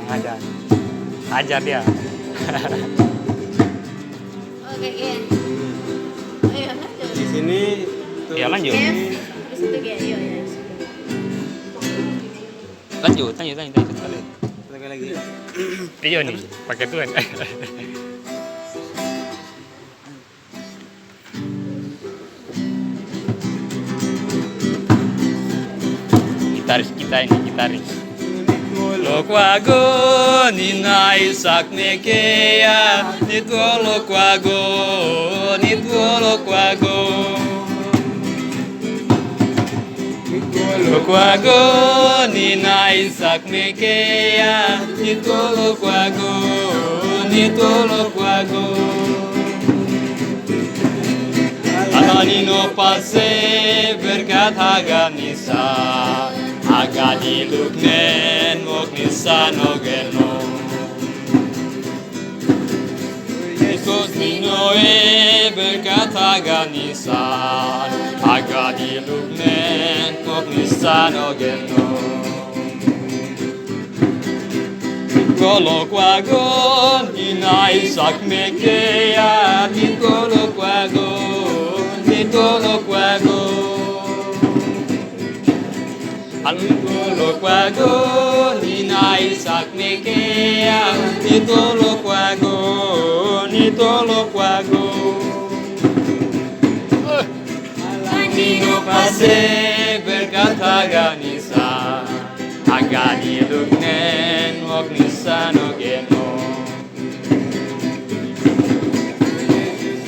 ngajar. Ajar dia. Oke, iya. Ayo lanjut. Di sini tuh. Ya lanjut. Di situ ya, iya ya. Lanjut. Sekali lagi. Iya nih, pakai tuan. Gitaris kita ini, gitaris. Lo quago ninai sakmekea nituo lo quago lo quago ninai sakmekea nituo lo quago Alanino passe berkata ganisa Aga diluknen moknisa nogeno Yesus ninoe berkata ganisan Aga diluknen moknisa nogeno Kolo quagon inai sakmekea Titolo quagon Alungolo quago, ninai sakmekea, nitolo quago. Alanino pase berkata ganisa, agani lugnen oknisa nogeno.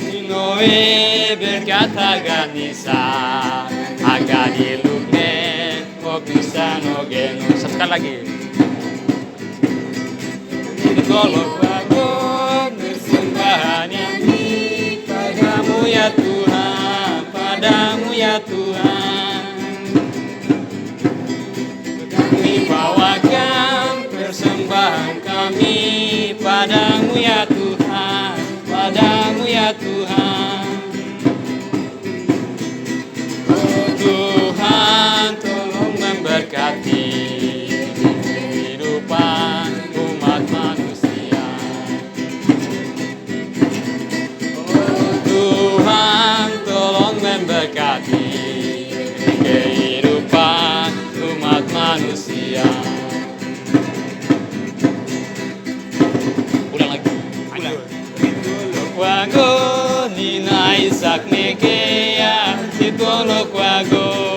Ninoe berkata ganisa, agani lugnen bisa nogeno. Sekali lagi. Kalau aku bersembahan padamu ya Tuhan, padamu ya Tuhan. Kami bawakan persembahan kami padamu ya Tuhan, padamu ya Tuhan. Oh Tuhan, berkati kehidupan umat manusia. Oh Tuhan, tolong memberkati kehidupan umat manusia. Ulang lagi. Quago ninai sakmekea titolo quago.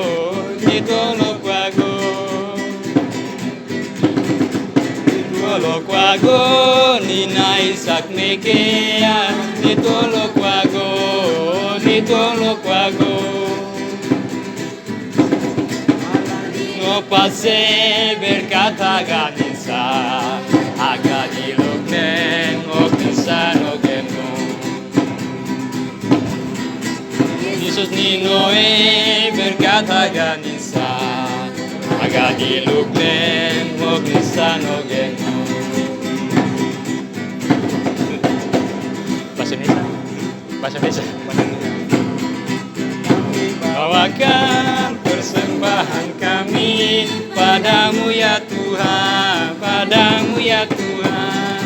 Lo quago ninai sakmekea nitolo quago no passe berkata ganisa aga diluknen oknisa nogeno Yesus ninoe berkata ganisa aga diluknen oknisa nogeno Bahasa Indonesia. Bawakan persembahan kami padamu ya Tuhan, padamu ya Tuhan.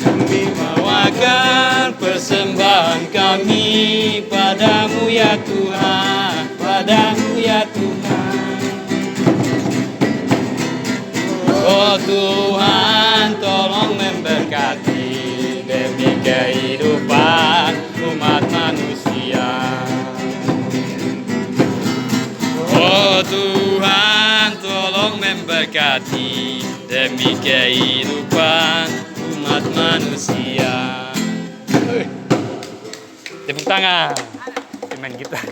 Kami bawakan persembahan kami padamu ya Tuhan, padamu ya Tuhan. Oh Tuhan, tolong memberkati demi kehidupan umat manusia. Oh Tuhan, tolong memberkati demi kehidupan umat manusia. Tepuk tangan. Main gitar.